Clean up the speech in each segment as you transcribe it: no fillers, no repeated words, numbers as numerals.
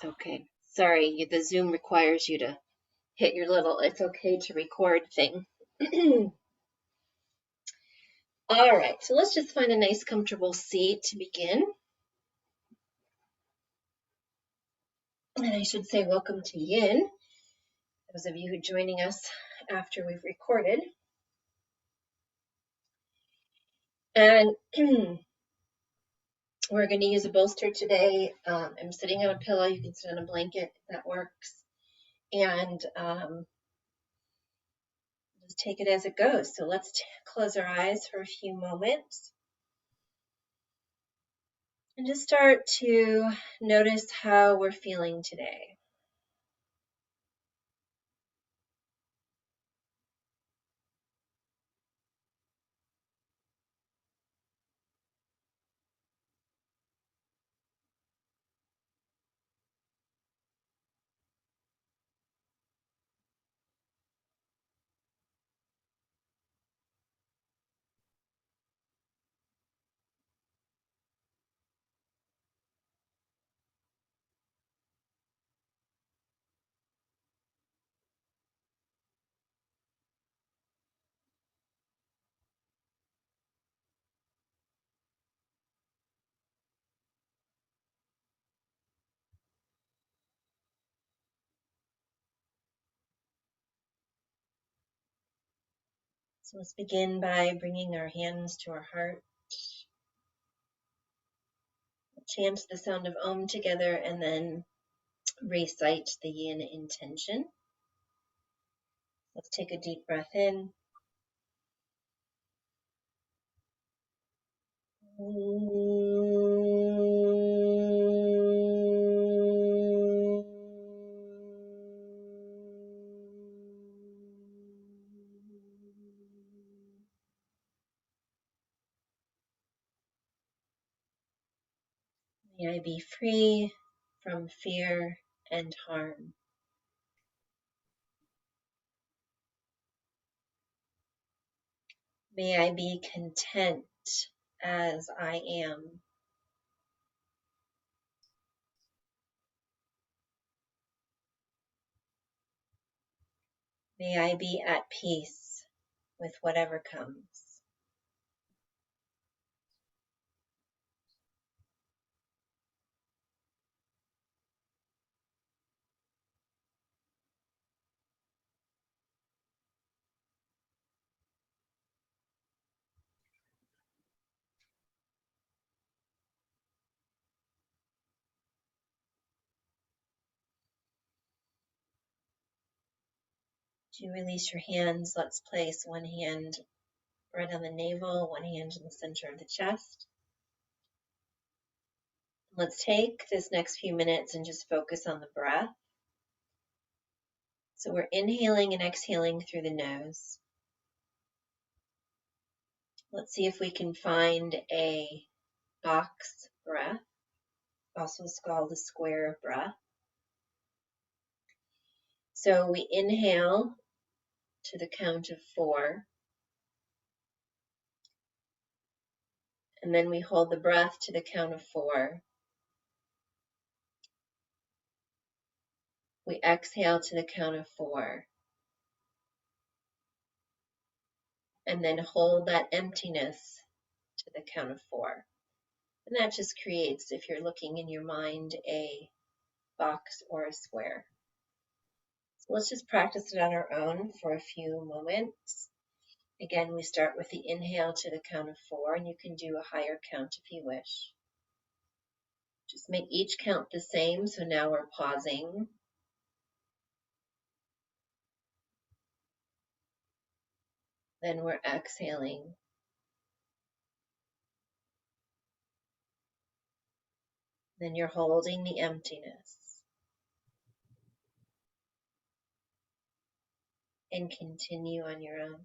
Okay. Sorry, the Zoom requires you to hit your little it's okay to record thing. All right, so let's just find a nice comfortable seat to begin. And I should say welcome to Yin, those of you who are joining us after we've recorded. And we're going to use a bolster today. I'm sitting on a pillow. You can sit on a blanket if that works. And just take it as it goes. So let's close our eyes for a few moments. And just start to notice how we're feeling today. So let's begin by bringing our hands to our heart. Chant the sound of Om together and then recite the Yin intention. Let's take a deep breath in. May I be free from fear and harm. May I be content as I am. May I be at peace with whatever comes. To release your hands, let's place one hand right on the navel, one hand in the center of the chest. Let's take this next few minutes and just focus on the breath. So we're inhaling and exhaling through the nose. Let's see if we can find a box breath, also called a square breath. So we inhale to the count of 4, and then we hold the breath to the count of 4. We exhale to the count of 4, and then hold that emptiness to the count of 4. And that just creates, if you're looking in your mind, a box or a square. So let's just practice it on our own for a few moments. Again, we start with the inhale to the count of 4, and you can do a higher count if you wish. Just make each count the same, so now we're pausing. Then we're exhaling. Then you're holding the emptiness. And continue on your own.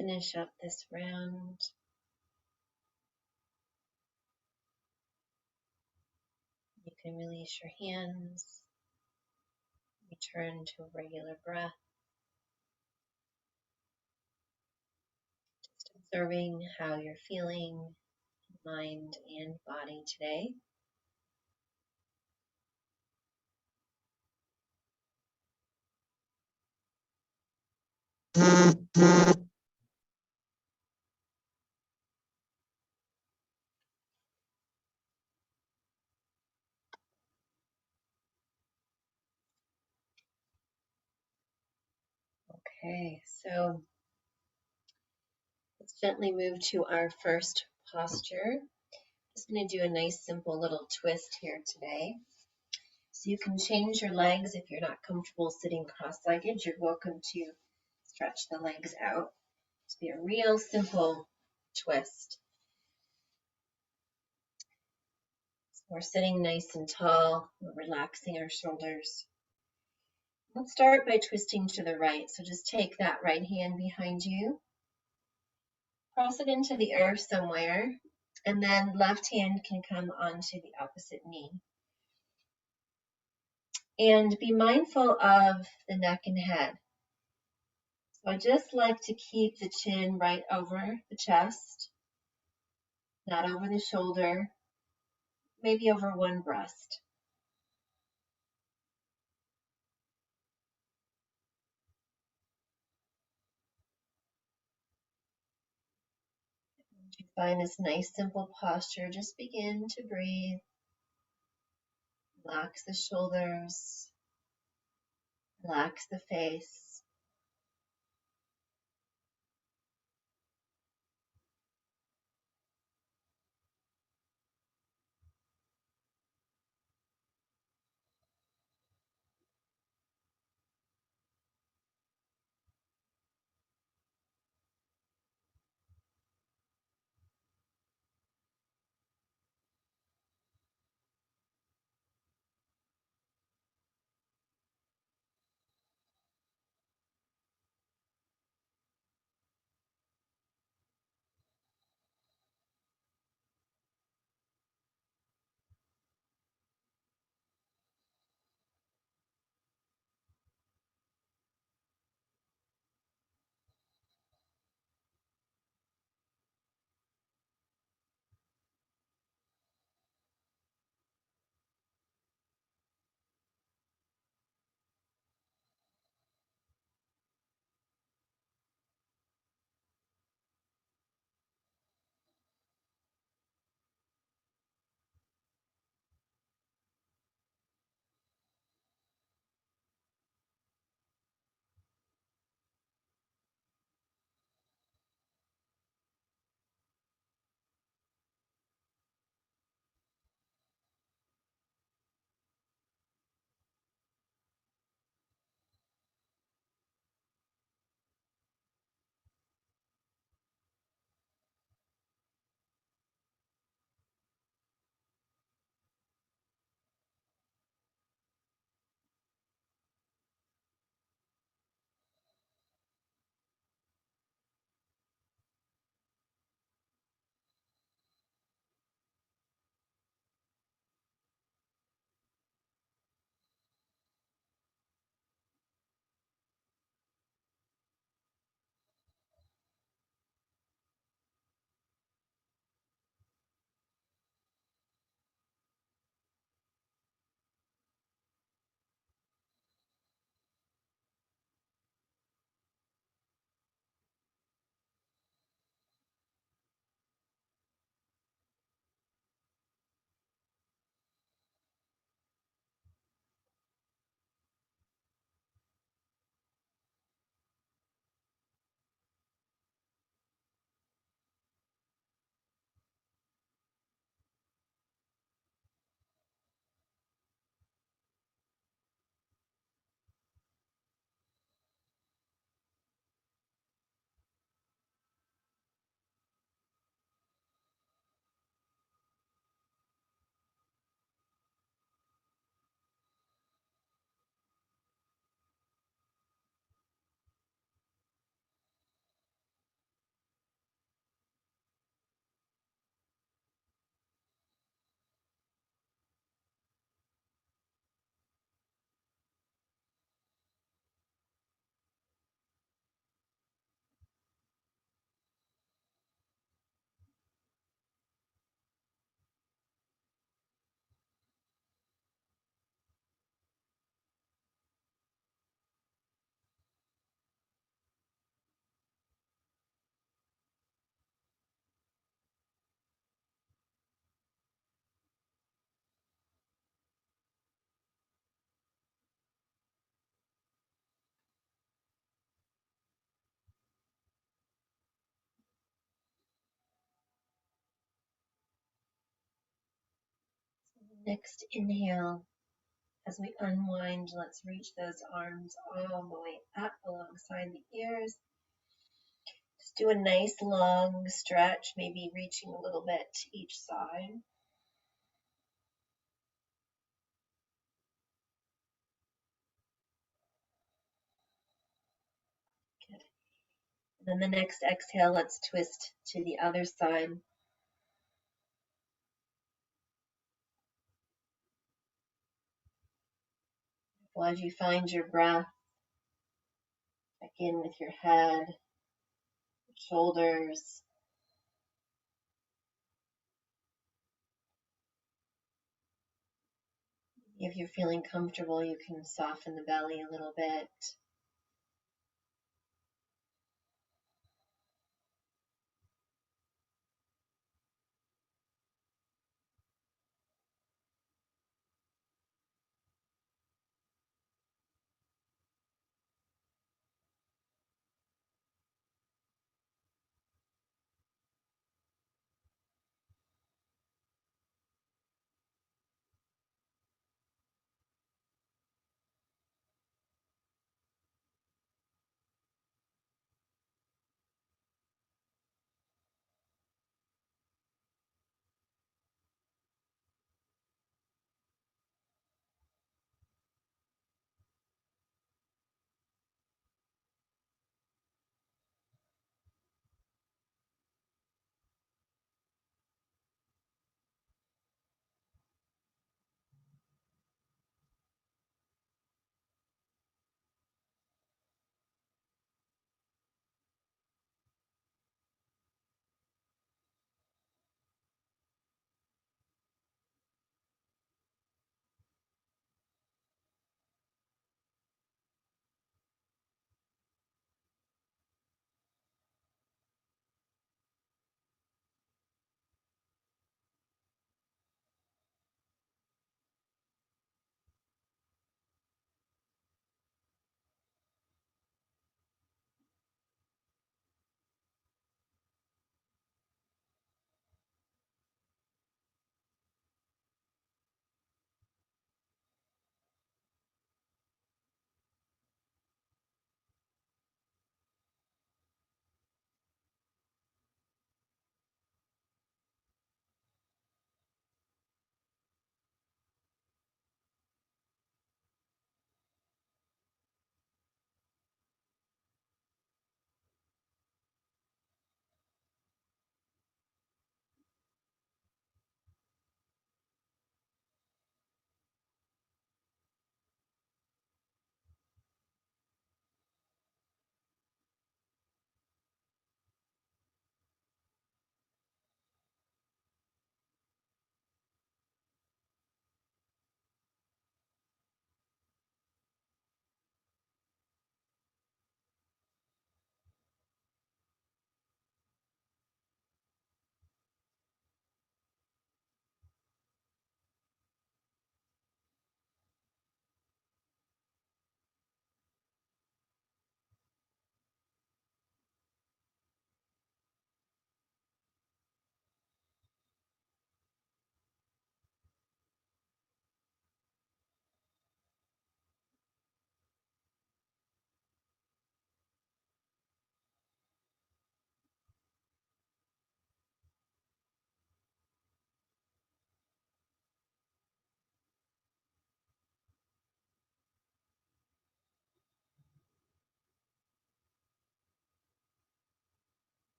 finish up this round. You can release your hands, return to a regular breath, just observing how you're feeling, mind and body today. Okay, so let's gently move to our first posture. Just going to do a nice simple little twist here today. So you can change your legs if you're not comfortable sitting cross-legged. You're welcome to stretch the legs out. It's be a real simple twist. So we're sitting nice and tall. We're relaxing our shoulders. Let's start by twisting to the right. So just take that right hand behind you, cross it into the earth somewhere, and then left hand can come onto the opposite knee. And be mindful of the neck and head. So I just like to keep the chin right over the chest, not over the shoulder, maybe over one breast. Once you find this nice simple posture, just begin to breathe. Relax the shoulders, relax the face. Next inhale, as we unwind, let's reach those arms all the way up alongside the ears. Just do a nice long stretch, maybe reaching a little bit to each side. Good. And then the next exhale, let's twist to the other side. Well, as you find your breath, check in with your head, shoulders. If you're feeling comfortable, you can soften the belly a little bit.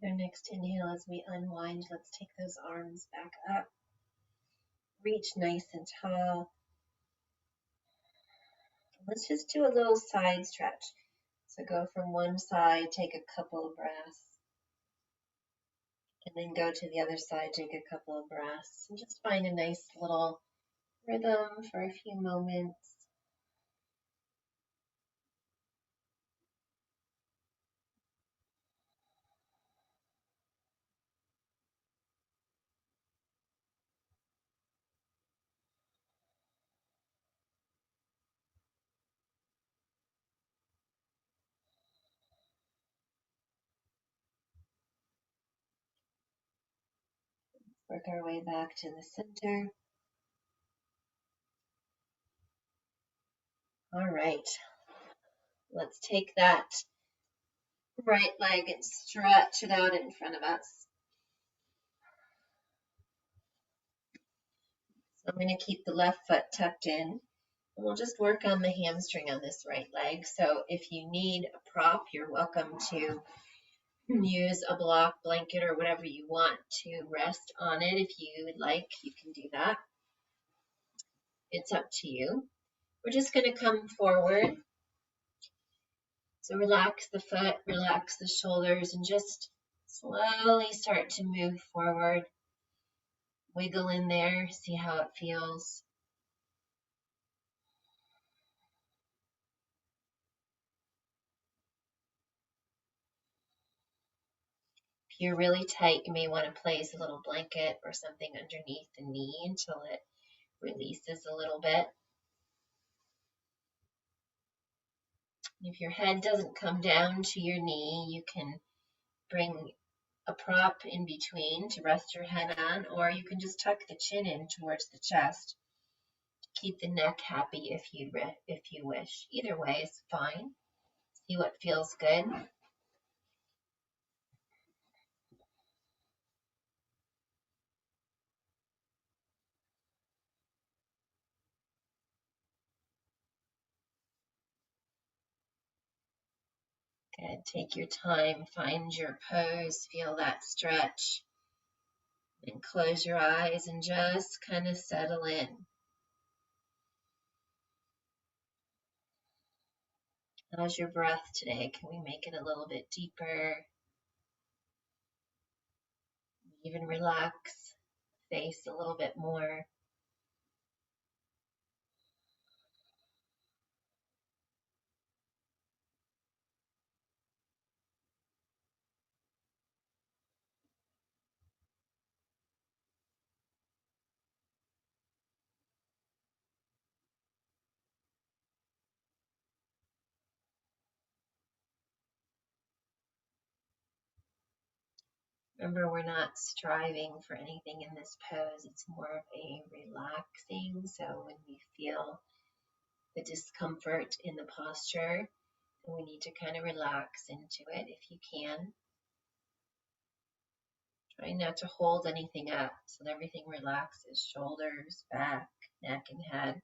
Our next inhale, as we unwind, let's take those arms back up. Reach nice and tall. Let's just do a little side stretch. So go from one side, take a couple of breaths, And then go to the other side, take a couple of breaths, and just find a nice little rhythm for a few moments. Work our way back to the center. All right, let's take that right leg and stretch it out in front of us. So I'm going to keep the left foot tucked in, and we'll just work on the hamstring on this right leg. So if you need a prop, you're welcome to use a block, blanket, or whatever you want to rest on it. If you would like, you can do that. It's up to you. We're just going to come forward. So relax the foot, relax the shoulders, and just slowly start to move forward. Wiggle in there, see how it feels. If you're really tight, you may want to place a little blanket or something underneath the knee until it releases a little bit. If your head doesn't come down to your knee, you can bring a prop in between to rest your head on, or you can just tuck the chin in towards the chest to keep the neck happy if you wish. Either way is fine. See what feels good. Good. Take your time, find your pose, feel that stretch, and close your eyes and just kind of settle in. How's your breath today? Can we make it a little bit deeper? Even relax the face a little bit more. Remember, we're not striving for anything in this pose. It's more of a relaxing. So when we feel the discomfort in the posture, we need to kind of relax into it if you can. Try not to hold anything up so that everything relaxes, shoulders, back, neck, and head.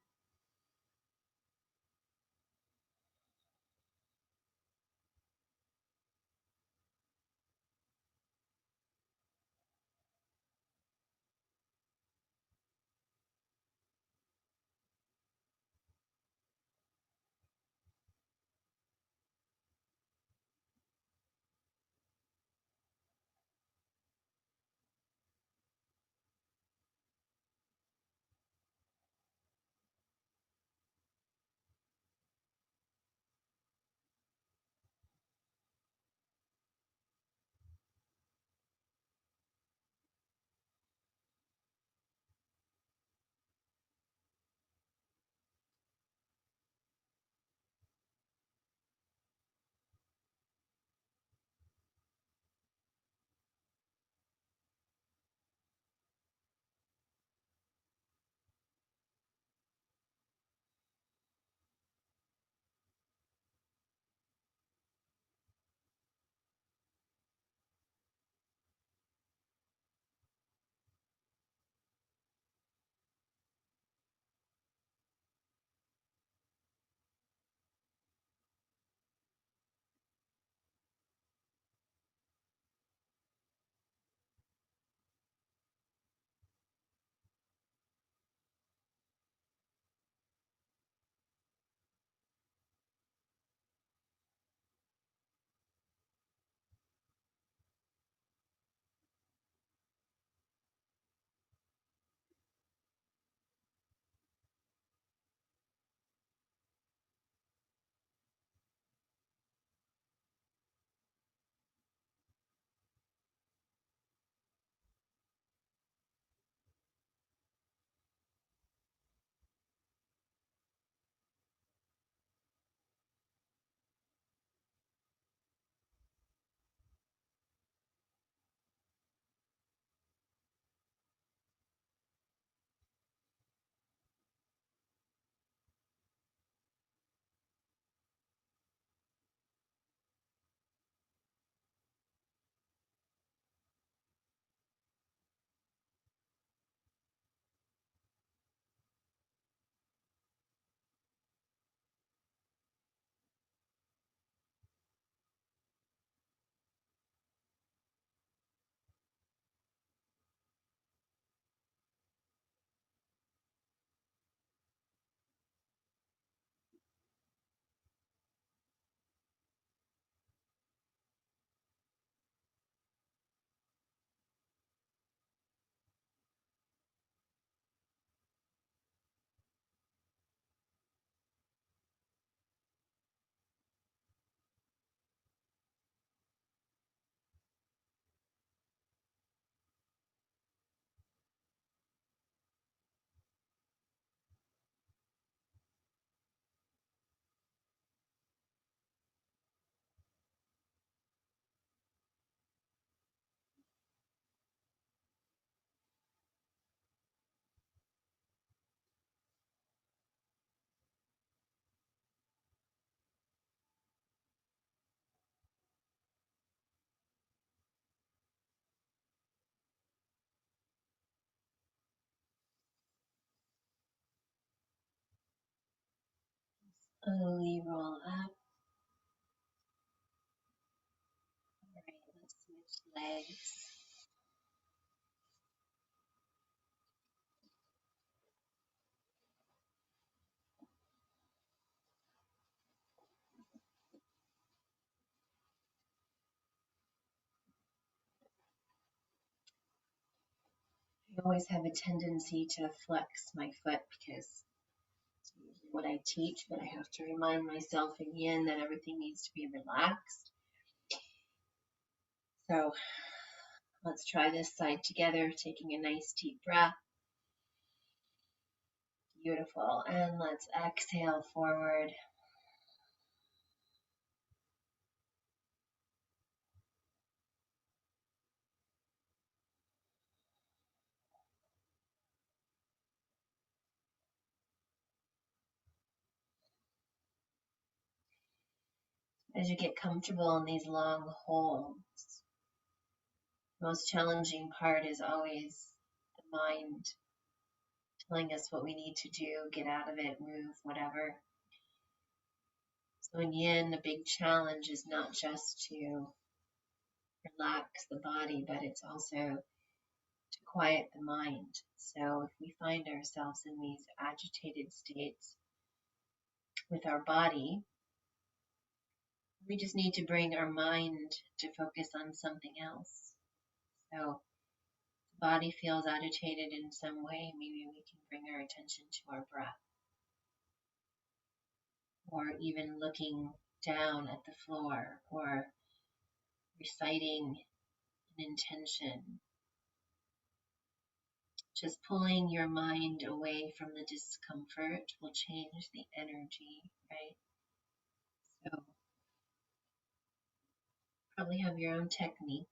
Slowly roll up. All right, let's switch legs. I always have a tendency to flex my foot because it's usually what I teach, but I have to remind myself again that everything needs to be relaxed. So let's try this side together, taking a nice deep breath. Beautiful. And let's exhale forward. As you get comfortable in these long holds, the most challenging part is always the mind telling us what we need to do, get out of it, move, whatever. So in yin, the big challenge is not just to relax the body, but it's also to quiet the mind. So if we find ourselves in these agitated states with our body, we just need to bring our mind to focus on something else. So if the body feels agitated in some way, maybe we can bring our attention to our breath, or even looking down at the floor, or reciting an intention. Just pulling your mind away from the discomfort will change the energy, right? So probably have your own techniques.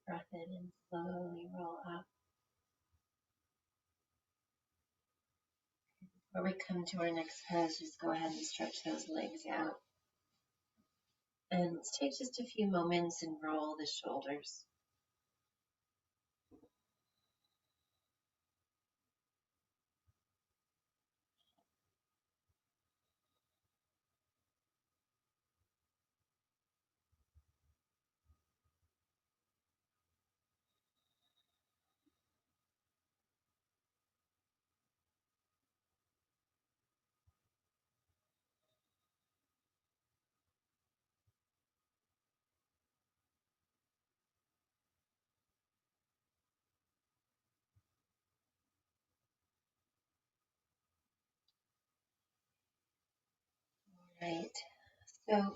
breath in and slowly roll up. Before we come to our next pose, just go ahead and stretch those legs out. And let's take just a few moments and roll the shoulders. Right. So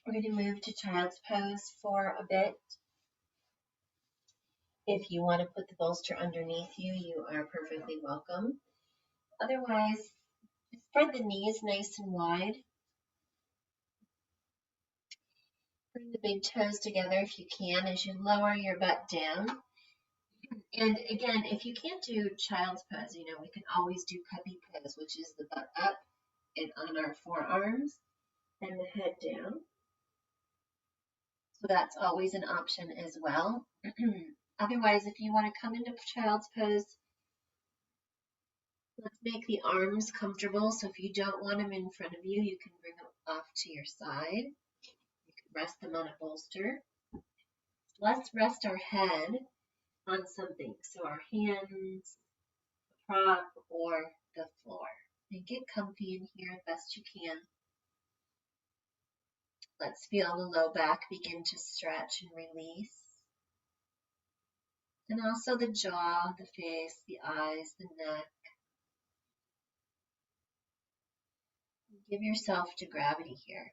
we're going to move to child's pose for a bit. If you want to put the bolster underneath you, you are perfectly welcome. Otherwise, spread the knees nice and wide. Bring the big toes together if you can as you lower your butt down. And again, if you can't do child's pose, we can always do puppy pose, which is the butt up and on our forearms and the head down. So that's always an option as well. Otherwise, if you want to come into child's pose, let's make the arms comfortable. So if you don't want them in front of you, you can bring them off to your side. You can rest them on a bolster. Let's rest our head on something. So our hands, the prop, or the floor. And get comfy in here as best you can. Let's feel the low back begin to stretch and release. And also the jaw, the face, the eyes, the neck. Give yourself to gravity here.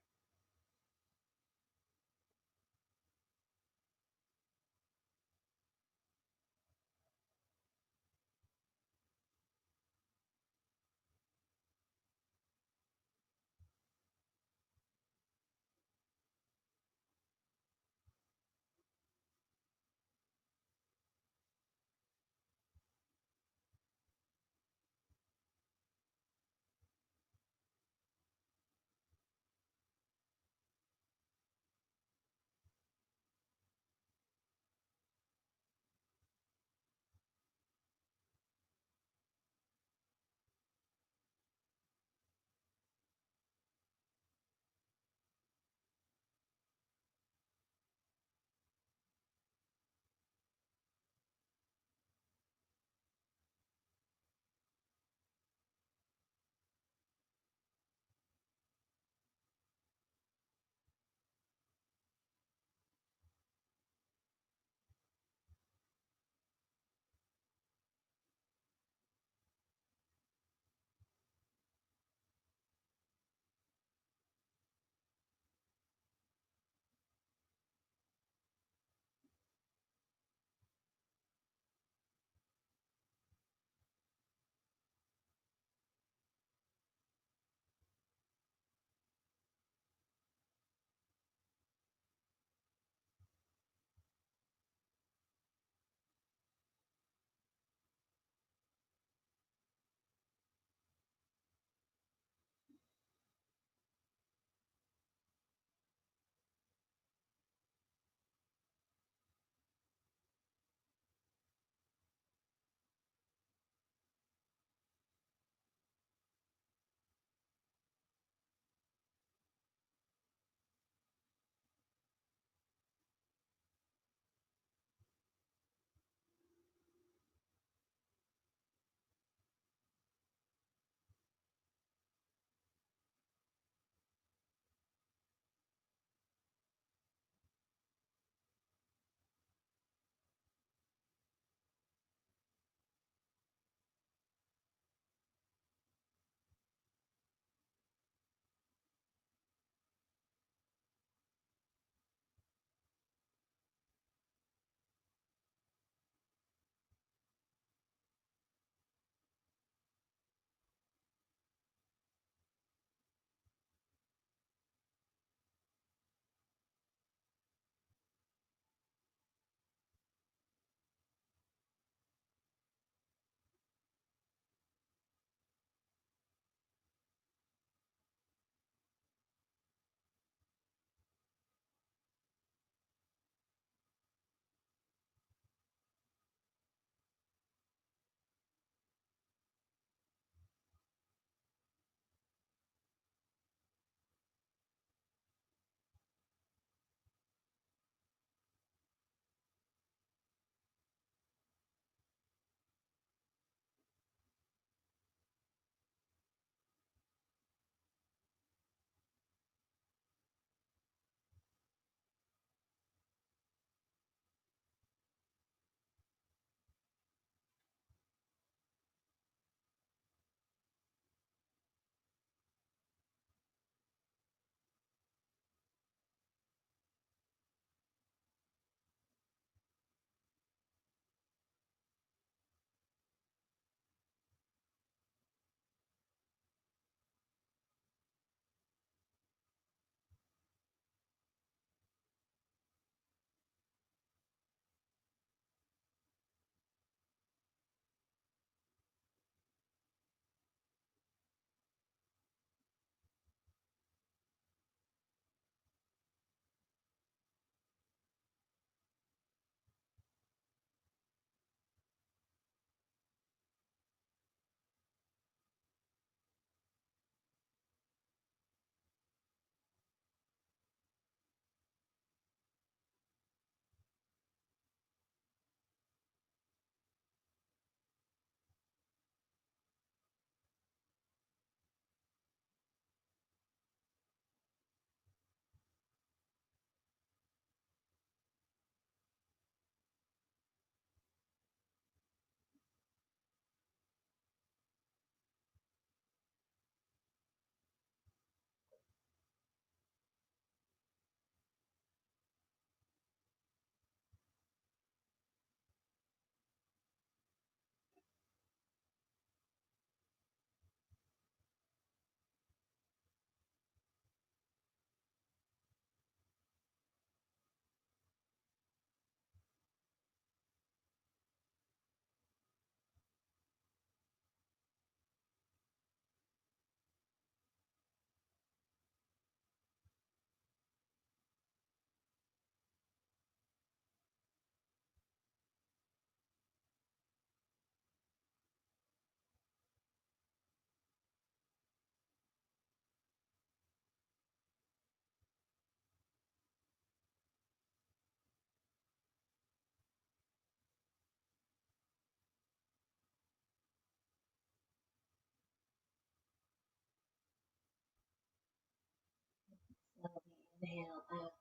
exhale up,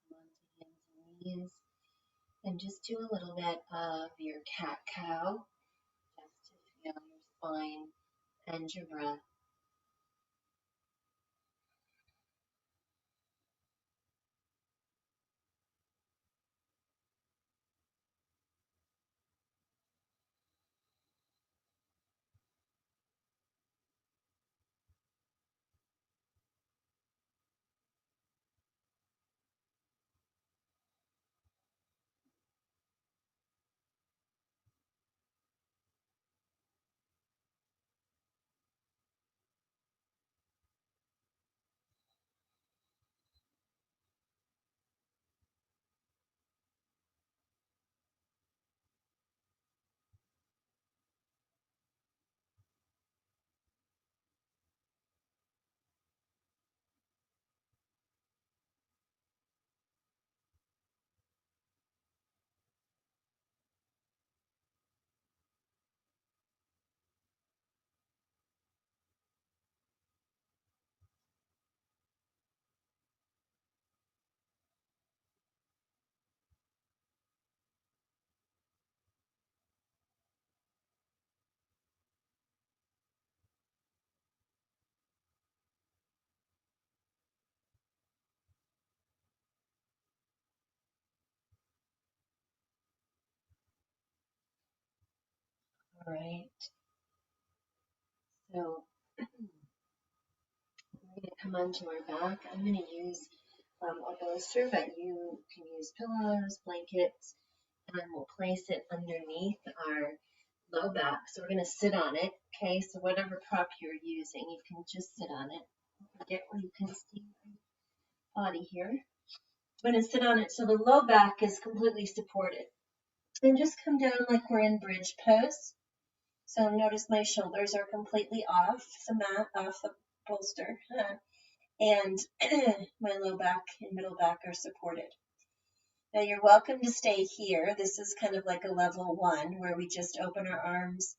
come onto hands and knees, and just do a little bit of your cat-cow, just to feel your spine and your breath. All right. So we're going to come onto our back. I'm going to use a bolster, but you can use pillows, blankets, and we'll place it underneath our low back. So we're going to sit on it. Okay, so whatever prop you're using, you can just sit on it. Get where you can see my body here. I'm going to sit on it so the low back is completely supported. And just come down like we're in bridge pose. So notice my shoulders are completely off the mat, off the bolster. And my low back and middle back are supported. Now you're welcome to stay here. This is kind of like a level 1 where we just open our arms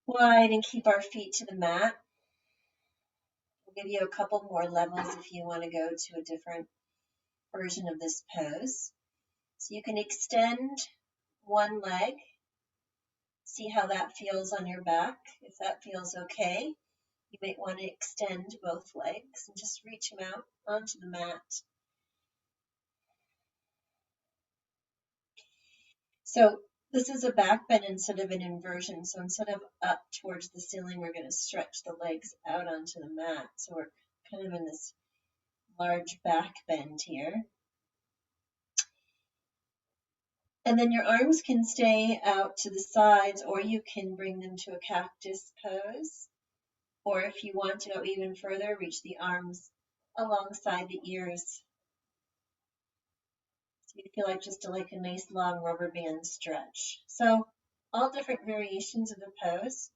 wide and keep our feet to the mat. We'll give you a couple more levels if you want to go to a different version of this pose. So you can extend one leg. See how that feels on your back. If that feels okay, you might want to extend both legs and just reach them out onto the mat. So this is a back bend instead of an inversion. So instead of up towards the ceiling, we're going to stretch the legs out onto the mat. So we're kind of in this large back bend here. And then your arms can stay out to the sides, or you can bring them to a cactus pose. Or if you want to go even further, reach the arms alongside the ears. So you feel like just like a nice long rubber band stretch. So all different variations of the pose.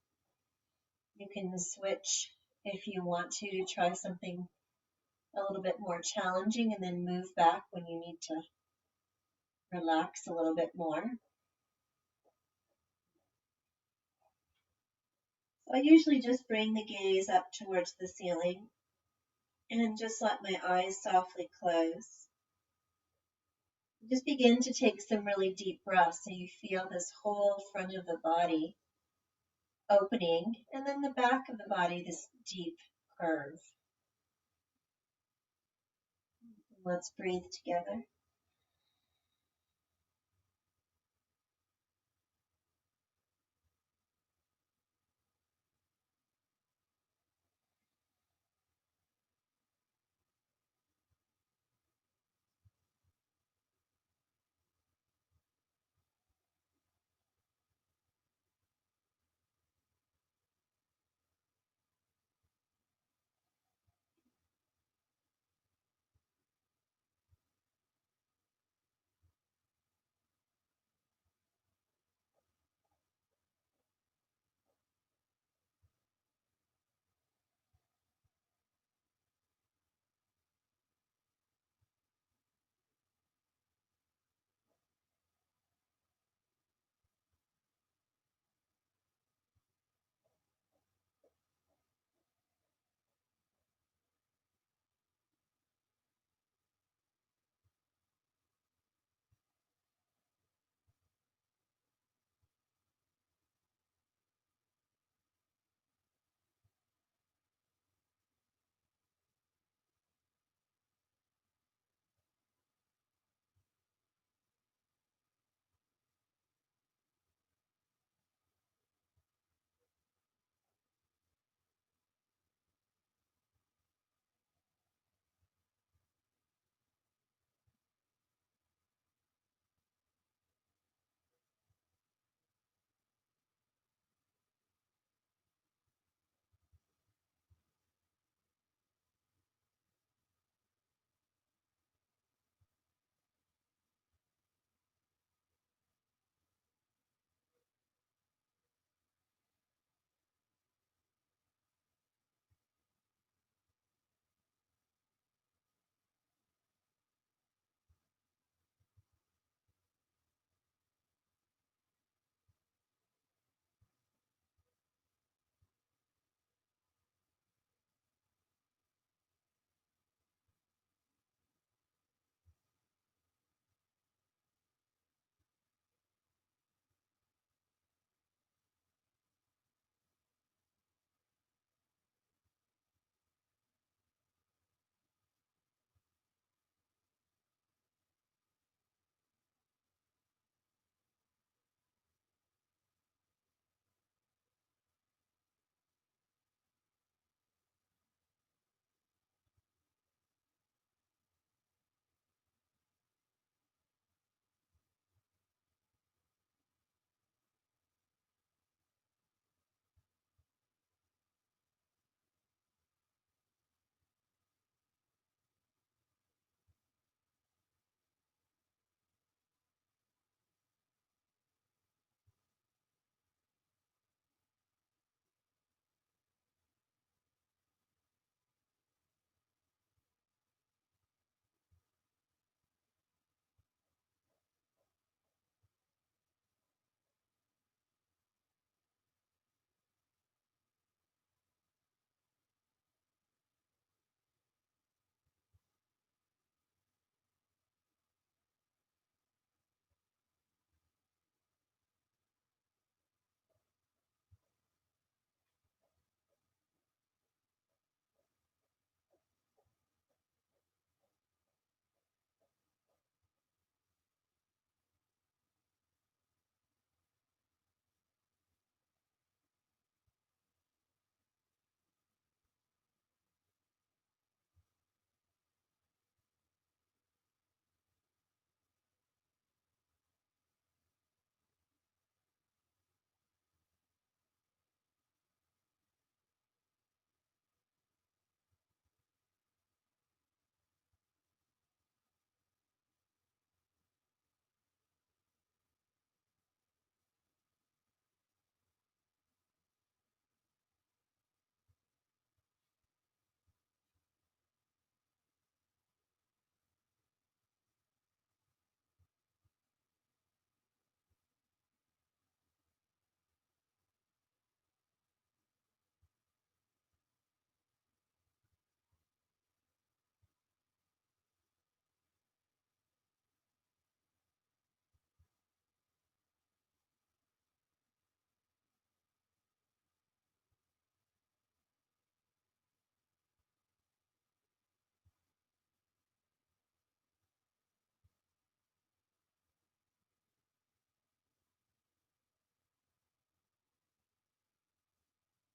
You can switch if you want to try something a little bit more challenging and then move back when you need to relax a little bit more. So I usually just bring the gaze up towards the ceiling and just let my eyes softly close. Just begin to take some really deep breaths so you feel this whole front of the body opening, and then the back of the body, this deep curve. Let's breathe together.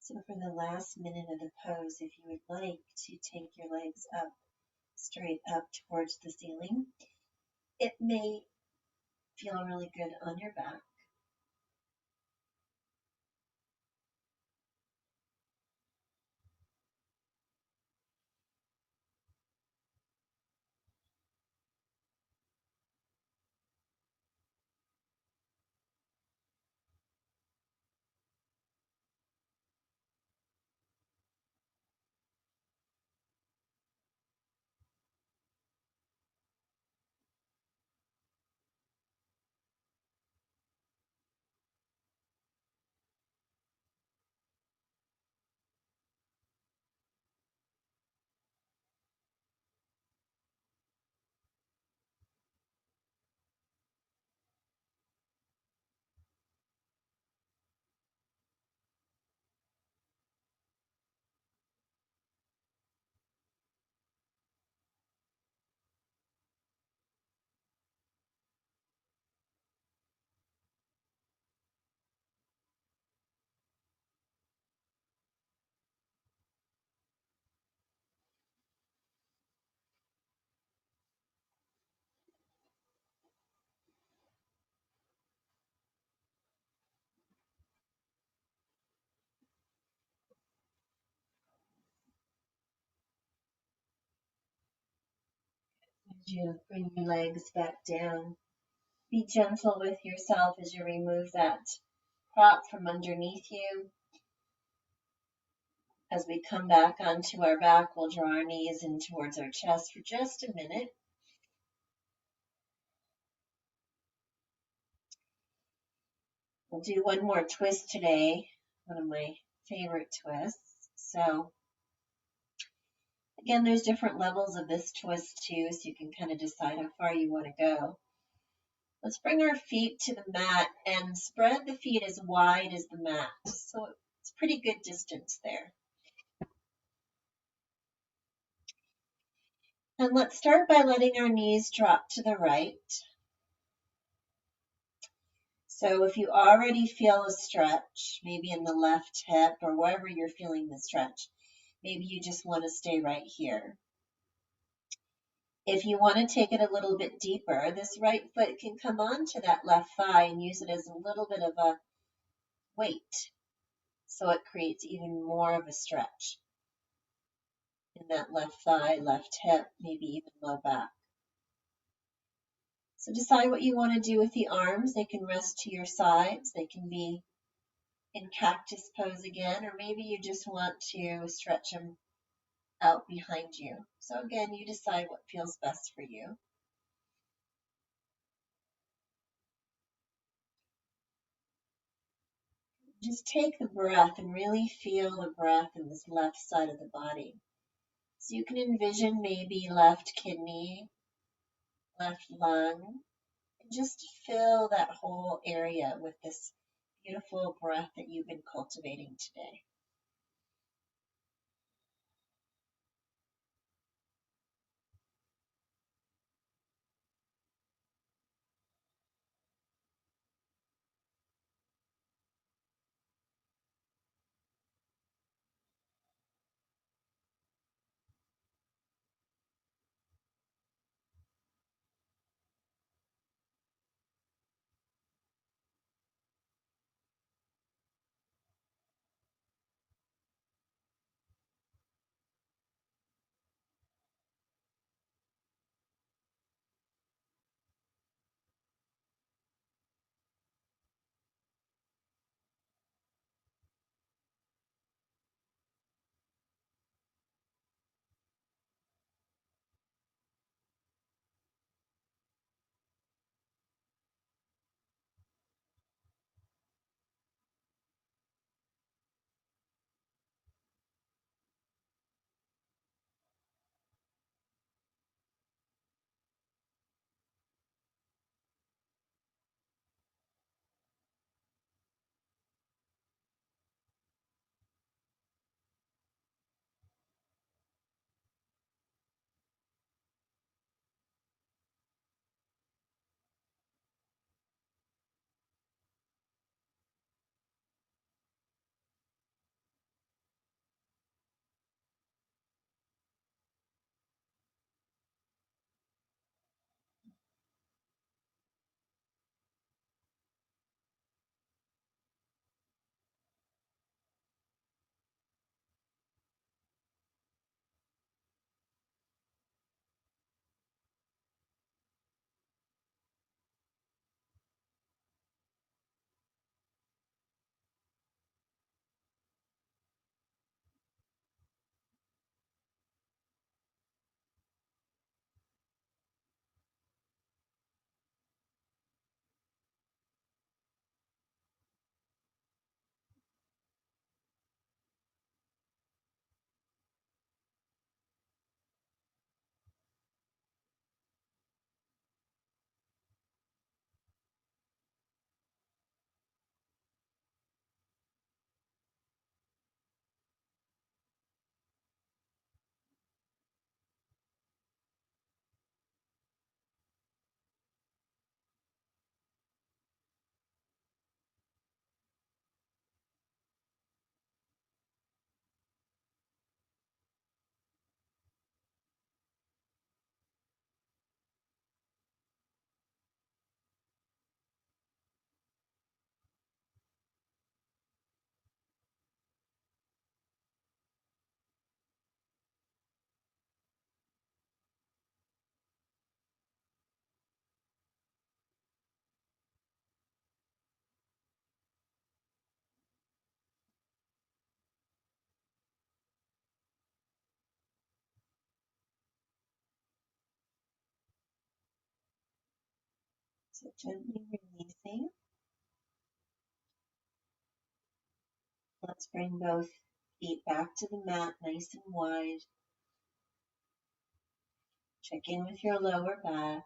So for the last minute of the pose, if you would like to take your legs up, straight up towards the ceiling, it may feel really good on your back. As you bring your legs back down, be gentle with yourself as you remove that prop from underneath you. As we come back onto our back, we'll draw our knees in towards our chest for just a minute. We'll do one more twist today, one of my favorite twists. So again, there's different levels of this twist too, so you can kind of decide how far you want to go. Let's bring our feet to the mat and spread the feet as wide as the mat. So it's pretty good distance there. And let's start by letting our knees drop to the right. So if you already feel a stretch, maybe in the left hip or wherever you're feeling the stretch, maybe you just want to stay right here. If you want to take it a little bit deeper, this right foot can come onto that left thigh and use it as a little bit of a weight. So it creates even more of a stretch in that left thigh, left hip, maybe even low back. So decide what you want to do with the arms. They can rest to your sides. They can be in cactus pose again, or maybe you just want to stretch them out behind you. So again, you decide what feels best for you. Just take the breath and really feel the breath in this left side of the body. So you can envision maybe left kidney, left lung, and just fill that whole area with this beautiful breath that you've been cultivating today. So gently releasing. Let's bring both feet back to the mat, nice and wide. Check in with your lower back.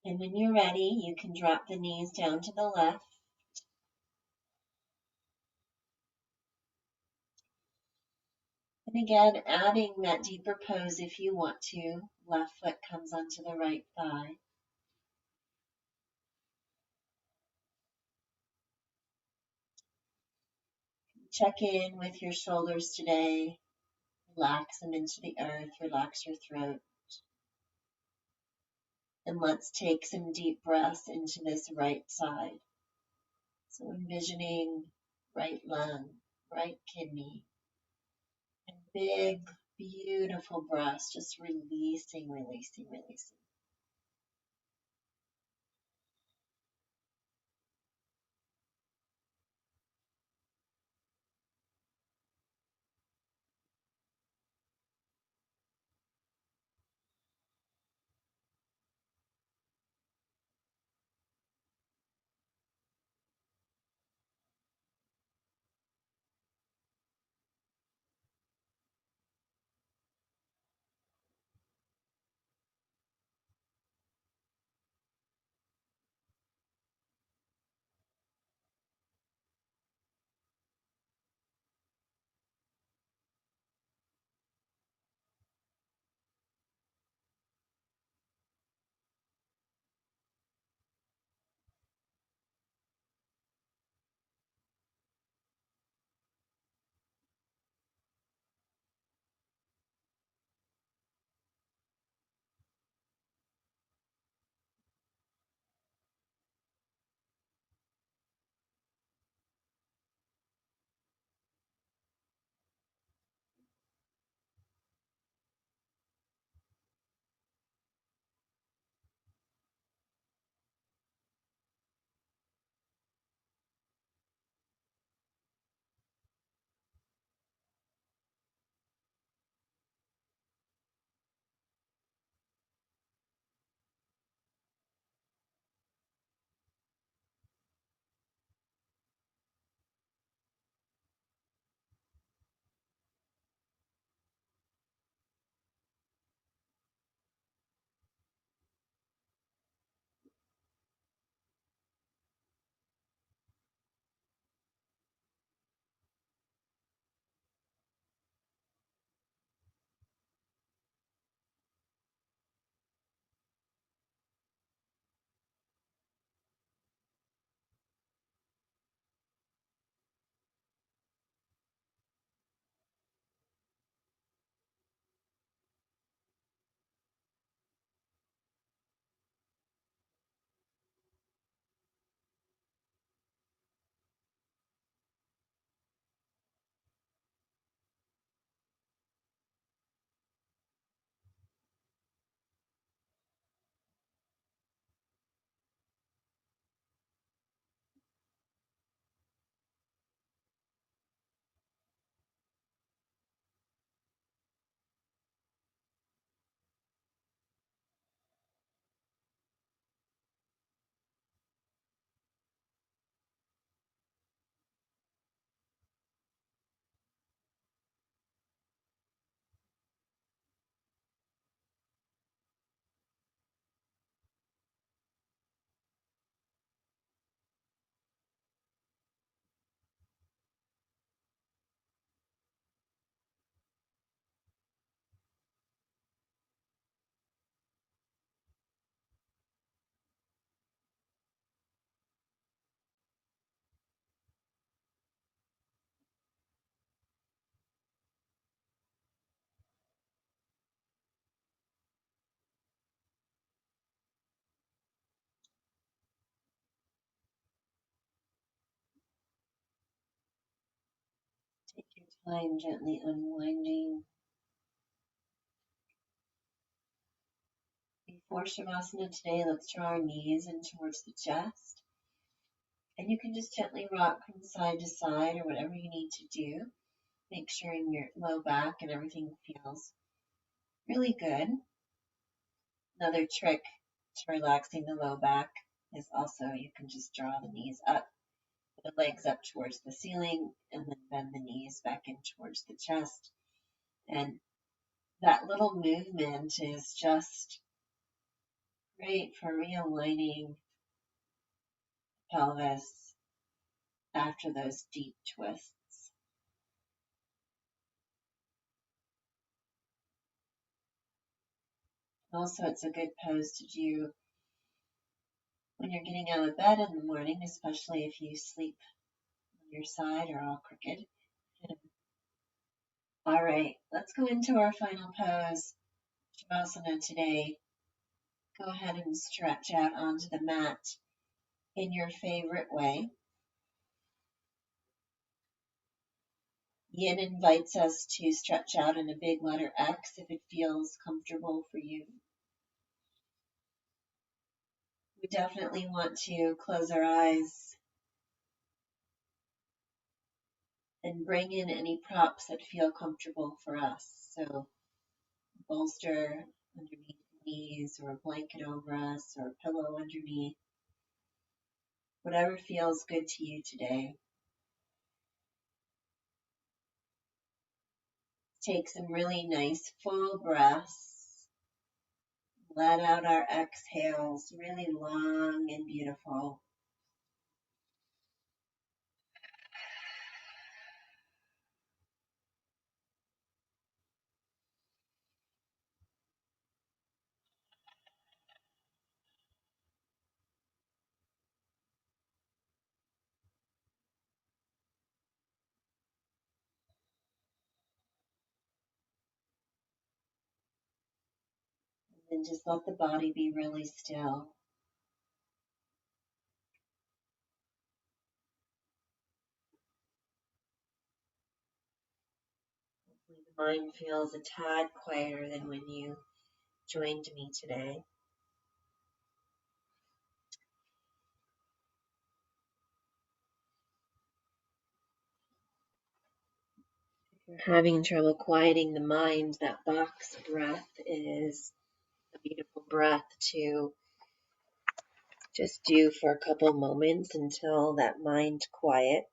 And when you're ready, you can drop the knees down to the left. And again, adding that deeper pose if you want to. Left foot comes onto the right thigh. Check in with your shoulders today. Relax them into the earth. Relax your throat. And let's take some deep breaths into this right side. So envisioning right lung, right kidney, and big, beautiful breaths, just releasing, releasing, releasing. Take your time gently unwinding. Before Shavasana today, let's draw our knees in towards the chest. And you can just gently rock from side to side or whatever you need to do. Make sure in your low back and everything feels really good. Another trick to relaxing the low back is also you can just draw the knees up, the legs up towards the ceiling, and then bend the knees back in towards the chest. And that little movement is just great for realigning the pelvis after those deep twists. Also, it's a good pose to do when you're getting out of bed in the morning, especially if you sleep on your side or all crooked. All right, let's go into our final pose, Shavasana today. Go ahead and stretch out onto the mat in your favorite way. Yin invites us to stretch out in a big letter X if it feels comfortable for you. We definitely want to close our eyes and bring in any props that feel comfortable for us. So a bolster underneath the knees, or a blanket over us, or a pillow underneath. Whatever feels good to you today. Take some really nice full breaths. Let out our exhales, really long and beautiful. And just let the body be really still. Hopefully the mind feels a tad quieter than when you joined me today. If you're having trouble quieting the mind, that box breath is a beautiful breath to just do for a couple moments until that mind quiets.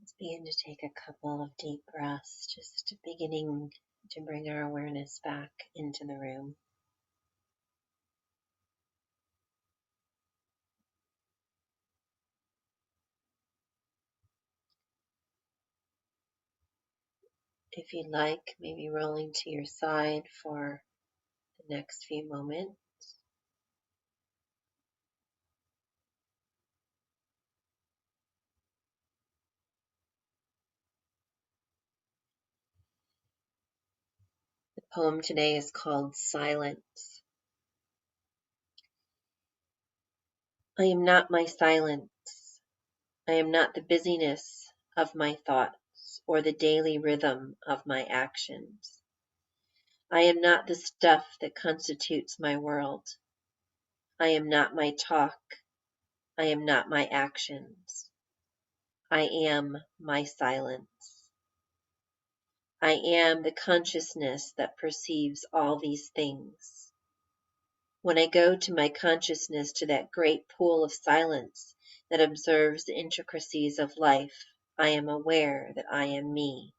Let's begin to take a couple of deep breaths, just beginning to bring our awareness back into the room. If you'd like, maybe rolling to your side for the next few moments. The poem today is called Silence. I am not my silence. I am not the busyness of my thoughts or the daily rhythm of my actions. I am not the stuff that constitutes my world. I am not my talk. I am not my actions. I am my silence. I am the consciousness that perceives all these things. When I go to my consciousness, to that great pool of silence that observes the intricacies of life, I am aware that I am me.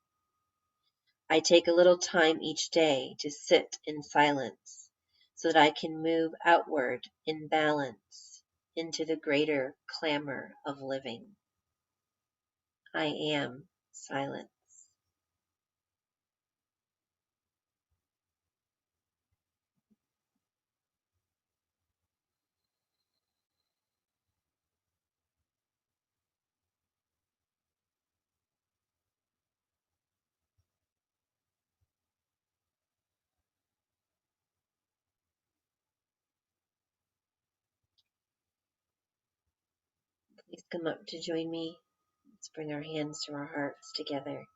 I take a little time each day to sit in silence so that I can move outward in balance into the greater clamor of living. I am silence. Please come up to join me. Let's bring our hands to our hearts together.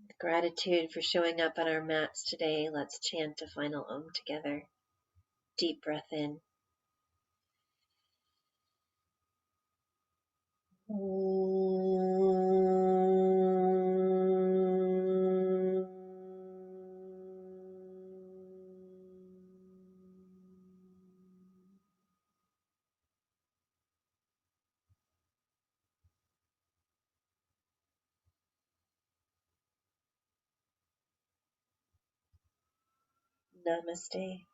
With gratitude for showing up on our mats today, let's chant a final Om together. Deep breath in. Namaste.